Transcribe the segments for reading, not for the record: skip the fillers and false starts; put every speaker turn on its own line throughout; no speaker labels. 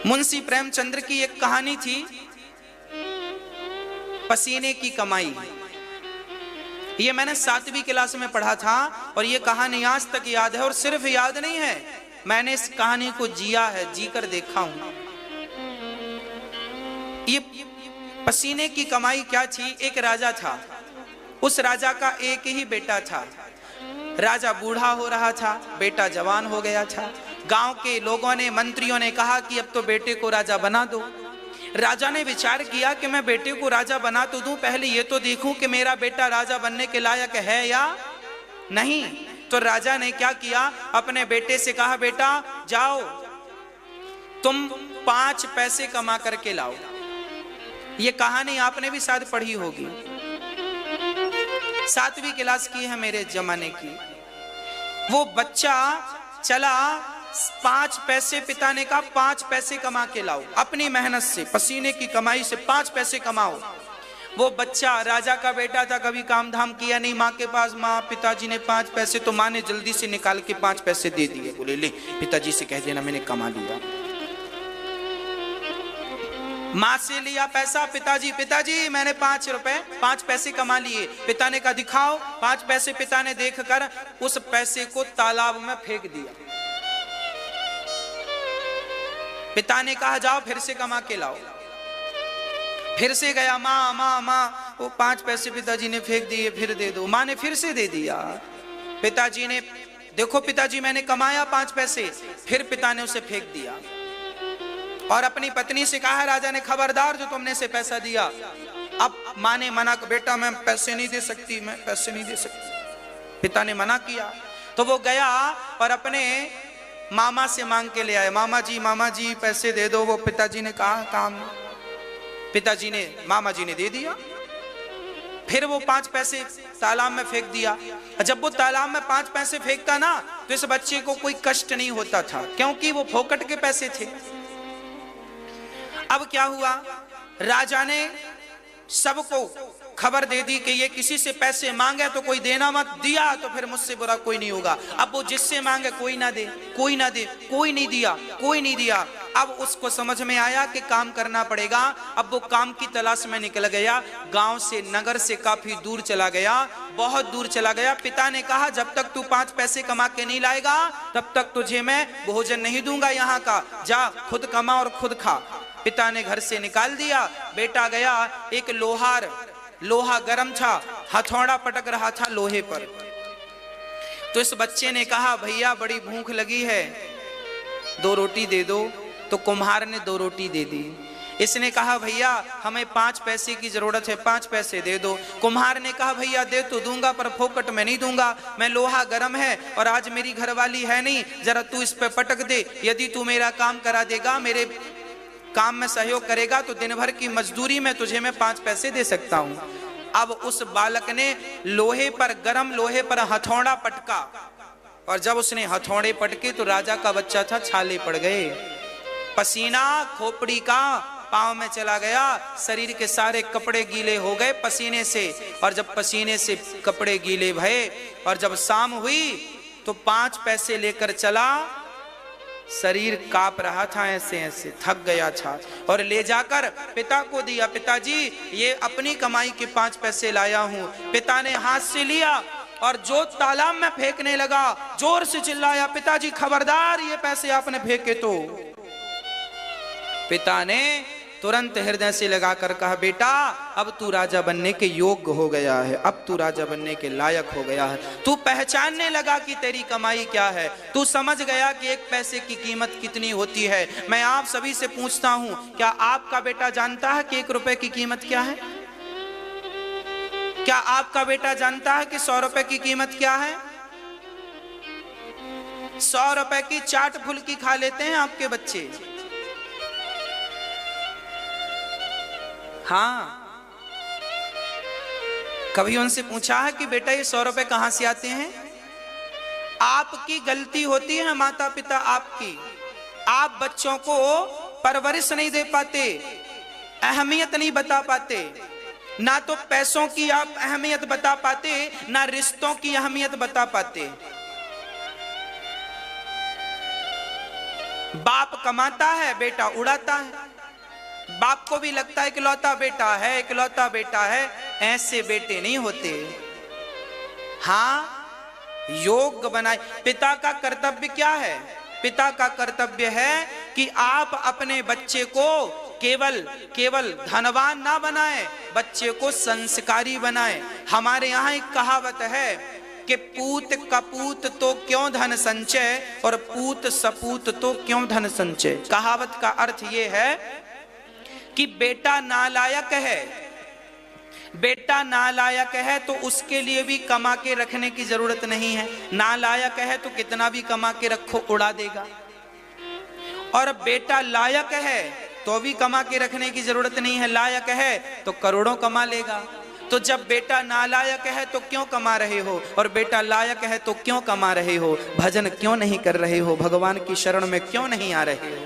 मुंशी प्रेमचंद्र की एक कहानी थी, पसीने की कमाई। ये मैंने 7वीं क्लास में पढ़ा था और ये कहानी आज तक याद है। और सिर्फ याद नहीं है, मैंने इस कहानी को जिया है, जी कर देखा हूं। ये पसीने की कमाई क्या थी? एक राजा था, उस राजा का एक ही बेटा था। राजा बूढ़ा हो रहा था, बेटा जवान हो गया था। गांव के लोगों ने, मंत्रियों ने कहा कि अब तो बेटे को राजा बना दो। राजा ने विचार किया कि मैं बेटे को राजा बना तो दूं, पहले ये तो देखूं कि मेरा बेटा राजा बनने के लायक है या नहीं। तो राजा ने क्या किया, अपने बेटे से कहा, बेटा जाओ तुम 5 पैसे कमा करके लाओ। ये कहानी आपने भी शायद पढ़ी होगी, 7वीं क्लास की है मेरे जमाने की। वो बच्चा चला, 5 पैसे, पिता ने कहा 5 पैसे कमा के लाओ, अपनी मेहनत से, पसीने की कमाई से 5 पैसे कमाओ। वो बच्चा राजा का बेटा था, कभी काम धाम किया नहीं माँ के पास। माँ, पिताजी ने 5 पैसे, तो माँ ने जल्दी से निकाल के 5 पैसे दे दिए। बोले ले पिताजी से कह देना मैंने कमा लिया। माँ से लिया पैसा, पिताजी मैंने 5 पैसे कमा लिए। पिता ने कहा दिखाओ 5 पैसे। पिता ने देखकर उस पैसे को तालाब में फेंक दिया। पिता ने कहा जाओ फिर से कमा के लाओ। फिर से गया, माँ वो 5 पैसे पिताजी ने फेंक दिए, फिर दे दो। माँ ने फिर से दे दिया। पिताजी ने, देखो पिताजी मैंने कमाया 5 पैसे। फिर पिता ने उसे फेंक दिया और अपनी पत्नी से कहा, राजा ने खबरदार जो तुमने से पैसा दिया। अब माँ ने मना, बेटा मैं पैसे नहीं दे सकती, मैं पैसे नहीं दे सकती। पिता ने मना किया तो वो गया और अपने मामा से मांग के ले आए, मामा जी पैसे दे दो। वो पिताजी ने कहा काम, पिताजी ने, मामा जी ने दे दिया। फिर वो 5 पैसे तालाब में फेंक दिया। जब वो तालाब में 5 पैसे फेंकता ना तो इस बच्चे को कोई कष्ट नहीं होता था, क्योंकि वो फोकट के पैसे थे। अब क्या हुआ, राजा ने सबको खबर दे दी कि ये किसी से पैसे मांगे तो कोई देना मत, दिया तो फिर मुझसे बुरा कोई नहीं होगा। अब वो जिससे मांगे कोई ना दे, कोई नहीं दिया। अब उसको समझ में आया कि काम करना पड़ेगा। अब वो काम की तलाश में निकल गया, गांव से, नगर से काफी दूर चला गया, बहुत दूर चला गया। पिता ने कहा जब तक तू 5 पैसे कमा के नहीं लाएगा तब तक तुझे मैं भोजन नहीं दूंगा यहाँ का, जा खुद कमा और खुद खा। पिता ने घर से निकाल दिया। बेटा गया, एक लोहा गरम था, हथौड़ा पटक रहा था लोहे पर। तो इस बच्चे ने कहा भैया बड़ी भूख लगी है, 2 रोटी दे दो। तो कुम्हार ने 2 रोटी दे दी। इसने कहा भैया हमें 5 पैसे की जरूरत है, 5 पैसे दे दो। कुम्हार ने कहा भैया दे तो दूंगा पर फोकट में नहीं दूंगा, मैं लोहा गरम है और आज मेरी घरवाली है नहीं, जरा तू इस पे पटक दे। यदि तू मेरा काम करा देगा, मेरे काम में सहयोग करेगा तो दिन भर की मजदूरी में तुझे मैं 5 पैसे दे सकता हूं। अब उस बालक ने लोहे पर, गरम लोहे पर हथौड़ा पटका और जब उसने हथौड़े पटके तो राजा का बच्चा था, छाले पड़ गए, पसीना खोपड़ी का पांव में चला गया, शरीर के सारे कपड़े गीले हो गए पसीने से। और जब पसीने से कपड़े गीले भये और जब शाम हुई तो 5 पैसे लेकर चला, शरीर कांप रहा था, ऐसे थक गया था और ले जाकर पिता को दिया। पिताजी ये अपनी कमाई के 5 पैसे लाया हूं। पिता ने हाथ से लिया और जो तालाब में फेंकने लगा, जोर से चिल्लाया, पिताजी खबरदार ये पैसे आपने फेंके तो। पिता ने तुरंत हृदय से लगाकर कहा बेटा अब तू राजा बनने के योग्य हो गया है, अब तू राजा बनने के लायक हो गया है। तू पहचानने लगा कि तेरी कमाई क्या है, तू समझ गया कि 1 पैसे की कीमत कितनी होती है। मैं आप सभी से पूछता हूं, क्या आपका बेटा जानता है कि 1 रुपए की कीमत क्या है? क्या आपका बेटा जानता है कि 100 रुपए की कीमत क्या है? 100 रुपए की चाट फुल्की खा लेते हैं आपके बच्चे। हाँ, कभी उनसे पूछा है कि बेटा ये 100 रुपए कहां से आते हैं? आपकी गलती होती है माता पिता आपकी, आप बच्चों को परवरिश नहीं दे पाते, अहमियत नहीं बता पाते। ना तो पैसों की आप अहमियत बता पाते, ना रिश्तों की अहमियत बता पाते। बाप कमाता है, बेटा उड़ाता है। बाप को भी लगता है इकलौता बेटा है, इकलौता बेटा है। ऐसे बेटे नहीं होते। हाँ, योग बनाए। पिता का कर्तव्य क्या है? पिता का कर्तव्य है कि आप अपने बच्चे को केवल धनवान ना बनाए, बच्चे को संस्कारी बनाए। हमारे यहाँ एक कहावत है कि पूत कपूत तो क्यों धन संचय, और पूत सपूत तो क्यों धन संचय। कहावत का अर्थ ये है कि बेटा नालायक है, बेटा नालायक है तो उसके लिए भी कमा के रखने की जरूरत नहीं है। नालायक है तो कितना भी कमा के रखो उड़ा देगा। और बेटा लायक है तो भी कमा के रखने की जरूरत नहीं है, लायक है तो करोड़ों कमा लेगा। तो जब बेटा नालायक है तो क्यों कमा रहे हो, और बेटा लायक है तो क्यों कमा रहे हो? भजन क्यों नहीं कर रहे हो? भगवान की शरण में क्यों नहीं आ रहे हो?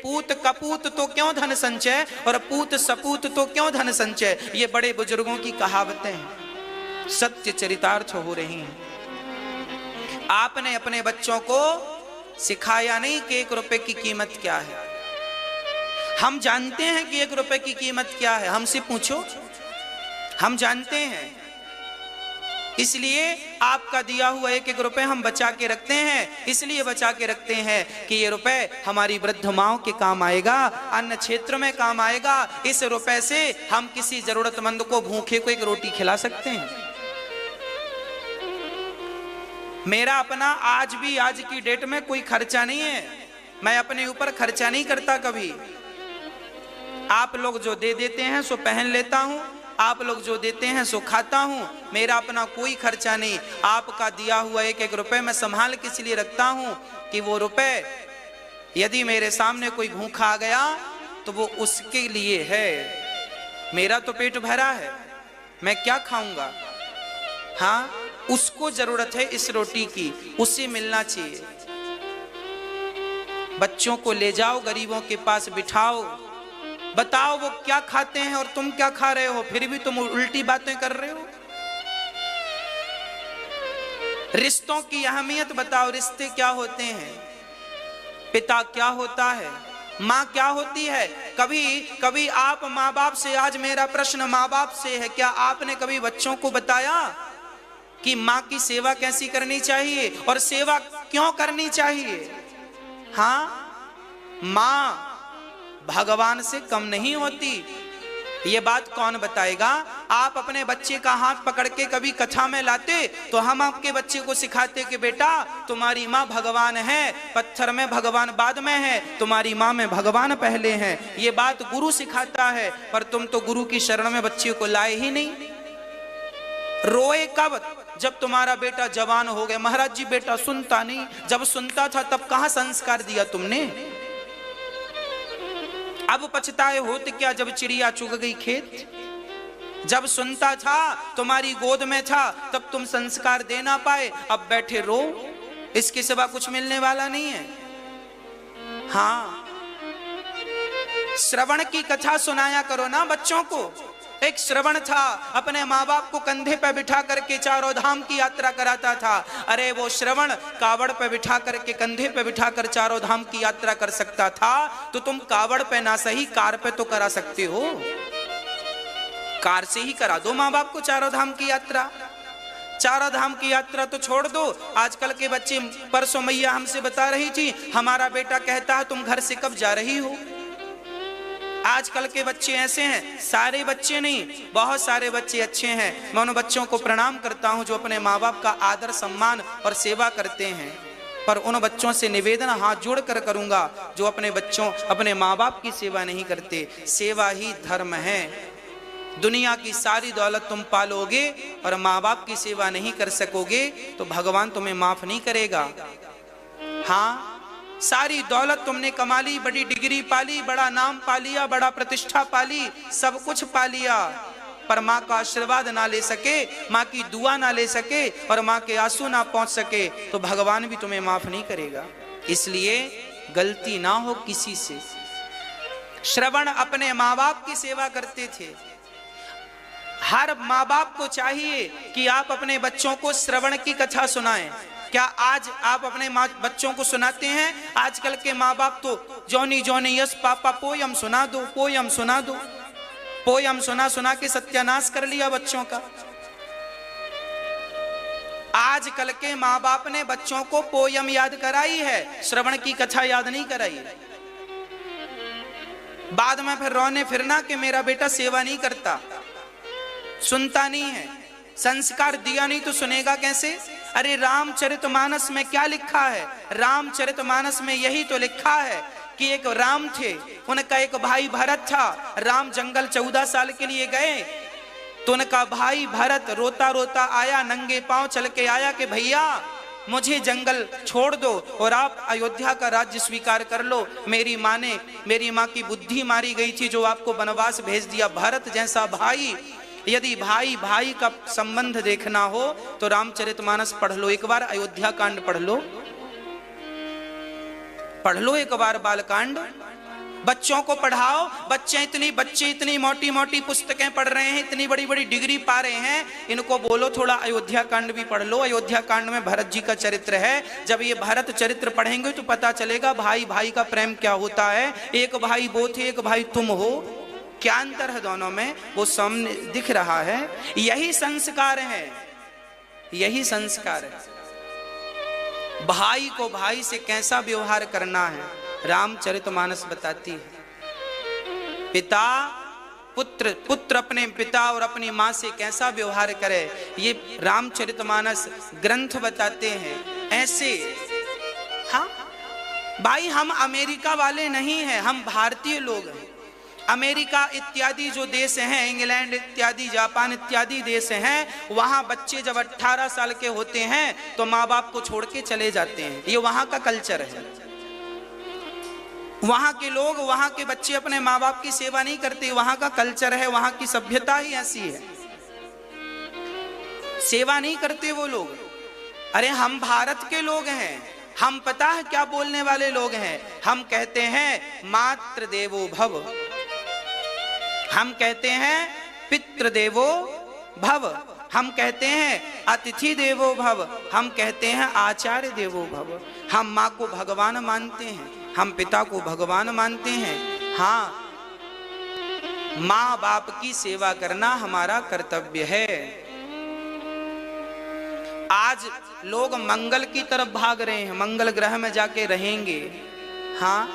पूत कपूत तो क्यों धन संचय, और पूत सपूत तो क्यों धन संचय। ये बड़े बुजुर्गों की कहावतें हैं, सत्य चरितार्थ हो रही हैं। आपने अपने बच्चों को सिखाया नहीं कि 1 रुपए की कीमत क्या है। हम जानते हैं कि 1 रुपए की कीमत क्या है, हमसे पूछो, हम जानते हैं। इसलिए आपका दिया हुआ 1-1 रुपए हम बचा के रखते हैं। इसलिए बचा के रखते हैं कि ये रुपए हमारी वृद्ध माओं के काम आएगा, अन्न क्षेत्र में काम आएगा। इस रुपए से हम किसी जरूरतमंद को, भूखे को 1 रोटी खिला सकते हैं। मेरा अपना आज भी, आज की डेट में कोई खर्चा नहीं है। मैं अपने ऊपर खर्चा नहीं करता कभी। आप लोग जो दे देते हैं सो पहन लेता हूं, आप लोग जो देते हैं सो खाता हूं। मेरा अपना कोई खर्चा नहीं। आपका दिया हुआ 1-1 रुपए मैं संभाल के इसलिए रखता हूं कि वो रुपए यदि मेरे सामने कोई भूखा आ गया तो वो उसके लिए है। मेरा तो पेट भरा है, मैं क्या खाऊंगा? हाँ, उसको जरूरत है इस रोटी की, उसे मिलना चाहिए। बच्चों को ले जाओ, गरीबों के पास बिठाओ, बताओ वो क्या खाते हैं और तुम क्या खा रहे हो, फिर भी तुम उल्टी बातें कर रहे हो। रिश्तों की अहमियत बताओ, रिश्ते क्या होते हैं, पिता क्या होता है, माँ क्या होती है। कभी आप माँ बाप से, आज मेरा प्रश्न माँ बाप से है, क्या आपने कभी बच्चों को बताया कि माँ की सेवा कैसी करनी चाहिए और सेवा क्यों करनी चाहिए? हाँ, माँ भगवान से कम नहीं होती। ये बात कौन बताएगा? आप अपने बच्चे का हाथ पकड़ के कभी कथा में लाते तो हम आपके बच्चे को सिखाते कि बेटा तुम्हारी माँ भगवान है, पत्थर में भगवान बाद में है, तुम्हारी माँ में भगवान पहले हैं। ये बात गुरु सिखाता है, पर तुम तो गुरु की शरण में बच्चे को लाए ही नहीं। रोए कब? जब तुम्हारा बेटा जवान हो गया। महाराज जी बेटा सुनता नहीं, जब सुनता था तब कहां संस्कार दिया तुमने? अब पछताए होते क्या जब चिड़िया चुग गई खेत? जब सुनता था, तुम्हारी गोद में था, तब तुम संस्कार दे ना पाए, अब बैठे रो। इसके सिवा कुछ मिलने वाला नहीं है। हाँ, श्रवण की कथा सुनाया करो ना बच्चों को। एक श्रवण था, अपने माँ बाप को कंधे पे बिठा करके चारों धाम की यात्रा कराता था। अरे वो श्रवण कावड़ पे बिठा करके, कंधे पे बिठा कर चारों धाम की यात्रा कर सकता था, तो तुम कावड़ पे ना सही कार पे तो करा सकते हो। कार से ही करा दो माँ बाप को चारों धाम की यात्रा। चारों धाम की यात्रा तो छोड़ दो। आजकल के बच्चे, परसों मैया हमसे बता रही थी, हमारा बेटा कहता है तुम घर से कब जा रही हो। आजकल के बच्चे ऐसे हैं, सारे बच्चे नहीं, बहुत सारे बच्चे अच्छे हैं। मैं उन बच्चों को प्रणाम करता हूं जो अपने माँ बाप का आदर सम्मान और सेवा करते हैं। पर उन बच्चों से निवेदन हाथ जोड़ कर करूंगा जो अपने बच्चों, अपने माँ बाप की सेवा नहीं करते। सेवा ही धर्म है। दुनिया की सारी दौलत तुम पालोगे और माँ बाप की सेवा नहीं कर सकोगे तो भगवान तुम्हें माफ नहीं करेगा। हाँ, सारी दौलत तुमने कमा ली, बड़ी डिग्री पाली, बड़ा नाम पा लिया, बड़ा प्रतिष्ठा पाली, सब कुछ पा लिया, पर माँ का आशीर्वाद ना ले सके, माँ की दुआ ना ले सके और माँ के आंसू ना पहुंच सके तो भगवान भी तुम्हें माफ नहीं करेगा। इसलिए गलती ना हो किसी से। श्रवण अपने माँ बाप की सेवा करते थे। हर माँ बाप को चाहिए कि आप अपने बच्चों को श्रवण की कथा सुनाएं। क्या आज आप अपने बच्चों को सुनाते हैं? आजकल के माँ बाप तो Johnny Johnny yes papa poem सुना दो, पोयम सुना दो, पोयम सुना सुना के सत्यानाश कर लिया बच्चों का। आजकल के माँ बाप ने बच्चों को पोयम याद कराई है, श्रवण की कथा याद नहीं कराई। बाद में फिर रोने फिरना कि मेरा बेटा सेवा नहीं करता, सुनता नहीं है। संस्कार दिया नहीं तो सुनेगा कैसे? अरे रामचरितमानस में क्या लिखा है? रामचरितमानस में यही तो लिखा है कि एक राम थे, उनका एक भाई भरत था। राम जंगल 14 साल के लिए गए तो उनका भाई भरत रोता रोता आया, नंगे पांव चल के आया कि भैया मुझे जंगल छोड़ दो और आप अयोध्या का राज्य स्वीकार कर लो। मेरी माँ की बुद्धि मारी गई थी जो आपको वनवास भेज दिया। भरत जैसा भाई, यदि भाई भाई का संबंध देखना हो तो रामचरितमानस पढ़ लो एक बार, अयोध्या कांड पढ़ लो एक बार बालकांड। बच्चों को पढ़ाओ, बच्चे इतनी मोटी मोटी पुस्तकें पढ़ रहे हैं, इतनी बड़ी बड़ी डिग्री पा रहे हैं, इनको बोलो थोड़ा अयोध्या कांड भी पढ़ लो। अयोध्या कांड में भरत जी का चरित्र है। जब ये भरत चरित्र पढ़ेंगे तो पता चलेगा भाई भाई का प्रेम क्या होता है। एक भाई वो थे, एक भाई तुम हो, क्या अंतर है दोनों में, वो सामने दिख रहा है। यही संस्कार है, यही संस्कार है। भाई को भाई से कैसा व्यवहार करना है रामचरितमानस बताती है। पिता पुत्र अपने पिता और अपनी माँ से कैसा व्यवहार करे, ये रामचरितमानस ग्रंथ बताते हैं। ऐसे हाँ भाई, हम अमेरिका वाले नहीं हैं, हम भारतीय लोग हैं। अमेरिका इत्यादि जो देश हैं, इंग्लैंड इत्यादि, जापान इत्यादि देश हैं, वहां बच्चे जब 18 साल के होते हैं तो माँ बाप को छोड़ के चले जाते हैं। ये वहां का कल्चर है। वहां के लोग, वहां के बच्चे अपने माँ बाप की सेवा नहीं करते, वहां का कल्चर है, वहां की सभ्यता ही ऐसी है, सेवा नहीं करते वो लोग। अरे हम भारत के लोग हैं, हम पता है क्या बोलने वाले लोग हैं। हम कहते हैं मातृ देवो भव, हम कहते हैं पितृ देवो भव, हम कहते हैं अतिथि देवो भव, हम कहते हैं आचार्य देवो भव। हम माँ को भगवान मानते हैं, हम पिता को भगवान मानते हैं। हाँ, माँ बाप की सेवा करना हमारा कर्तव्य है। आज लोग मंगल की तरफ भाग रहे हैं, मंगल ग्रह में जाके रहेंगे। हाँ,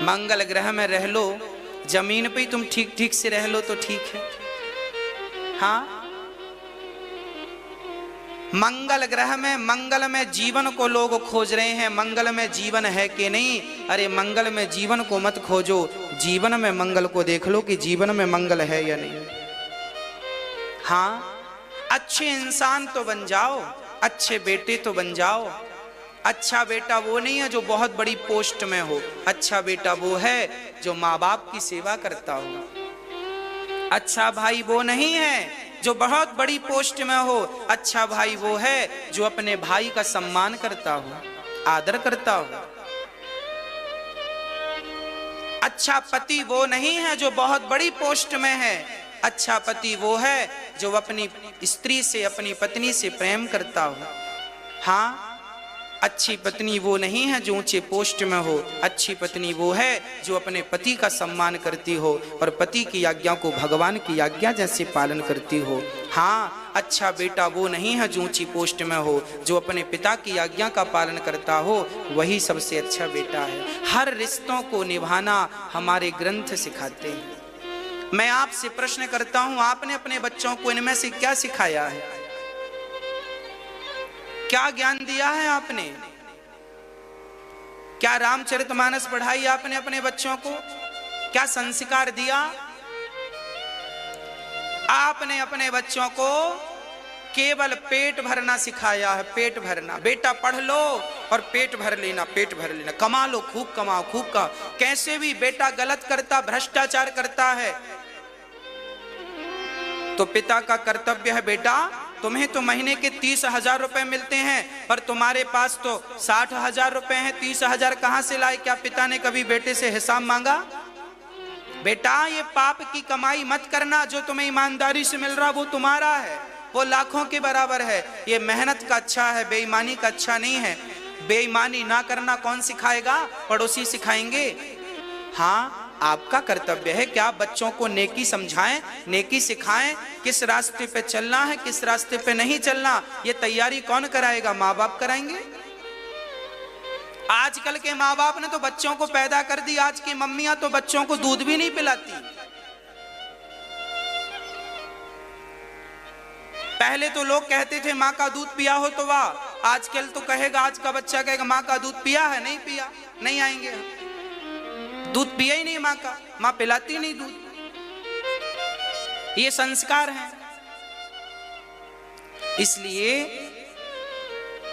मंगल ग्रह में रह लो, जमीन पे तुम ठीक ठीक से रह लो तो ठीक है। हाँ, मंगल ग्रह में, मंगल में जीवन को लोग खोज रहे हैं। मंगल में जीवन है कि नहीं? अरे मंगल में जीवन को मत खोजो, जीवन में मंगल को देख लो कि जीवन में मंगल है या नहीं। हाँ, अच्छे इंसान तो बन जाओ, अच्छे बेटे तो बन जाओ। अच्छा बेटा वो नहीं है जो बहुत बड़ी पोस्ट में हो, अच्छा बेटा वो है जो माँ बाप की सेवा करता हो। अच्छा भाई वो नहीं है जो बहुत बड़ी पोस्ट में हो, अच्छा भाई वो है जो अपने भाई का सम्मान करता हो, आदर करता हो। अच्छा पति वो नहीं है जो बहुत बड़ी पोस्ट में है, अच्छा पति वो है जो अपनी स्त्री से, अपनी पत्नी से प्रेम करता हो। हाँ, अच्छी पत्नी वो नहीं है जो ऊंचे पोस्ट में हो, अच्छी पत्नी वो है जो अपने पति का सम्मान करती हो और पति की आज्ञा को भगवान की आज्ञा जैसे पालन करती हो। हाँ, अच्छा बेटा वो नहीं है जो ऊंची पोस्ट में हो, जो अपने पिता की आज्ञा का पालन करता हो, वही सबसे अच्छा बेटा है। हर रिश्तों को निभाना हमारे ग्रंथ सिखाते हैं। मैं आपसे प्रश्न करता हूं, आपने अपने बच्चों को इनमें से क्या सिखाया है? क्या ज्ञान दिया है आपने? क्या रामचरितमानस पढ़ाई आपने अपने बच्चों को? क्या संस्कार दिया? आपने अपने बच्चों को केवल पेट भरना सिखाया है, पेट भरना। बेटा पढ़ लो और पेट भर लेना, पेट भर लेना, कमा लो, खूब कमाओ, खूब का। कैसे भी बेटा गलत करता, भ्रष्टाचार करता है तो पिता का कर्तव्य है, बेटा तुम्हें तो महीने के 30,000 रुपए मिलते हैं पर तुम्हारे पास तो 60,000 रुपए हैं, 30,000 कहां से लाए? क्या पिता ने कभी बेटे से हिसाब मांगा? बेटा ये पाप की कमाई मत करना, जो तुम्हें ईमानदारी से मिल रहा वो तुम्हारा है। वो लाखों के बराबर है। ये मेहनत का अच्छा है, बेईमानी का अच्छा नहीं है। बेईमानी ना करना कौन सिखाएगा? पड़ोसी सिखाएंगे। हाँ, आपका कर्तव्य है कि आप बच्चों को नेकी समझाएं, नेकी सिखाएं, किस रास्ते पे चलना है, किस रास्ते पे नहीं चलना। ये तैयारी कौन कराएगा? माँ बाप कराएंगे। आजकल के माँ बाप ने तो बच्चों को पैदा कर दी, आज की मम्मियां तो बच्चों को दूध भी नहीं पिलाती। पहले तो लोग कहते थे माँ का दूध पिया हो तो वाह, आजकल तो कहेगा, आज का बच्चा कहेगा माँ का दूध पिया है? नहीं पिया, नहीं आएंगे। दूध पिया ही नहीं माँ का, माँ पिलाती नहीं दूध। ये संस्कार है। इसलिए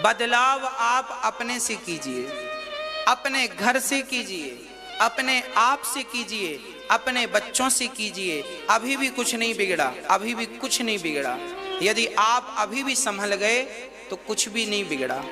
बदलाव आप अपने से कीजिए, अपने घर से कीजिए, अपने आप से कीजिए, अपने बच्चों से कीजिए। अभी भी कुछ नहीं बिगड़ा, अभी भी कुछ नहीं बिगड़ा। यदि आप अभी भी संभल गए तो कुछ भी नहीं बिगड़ा।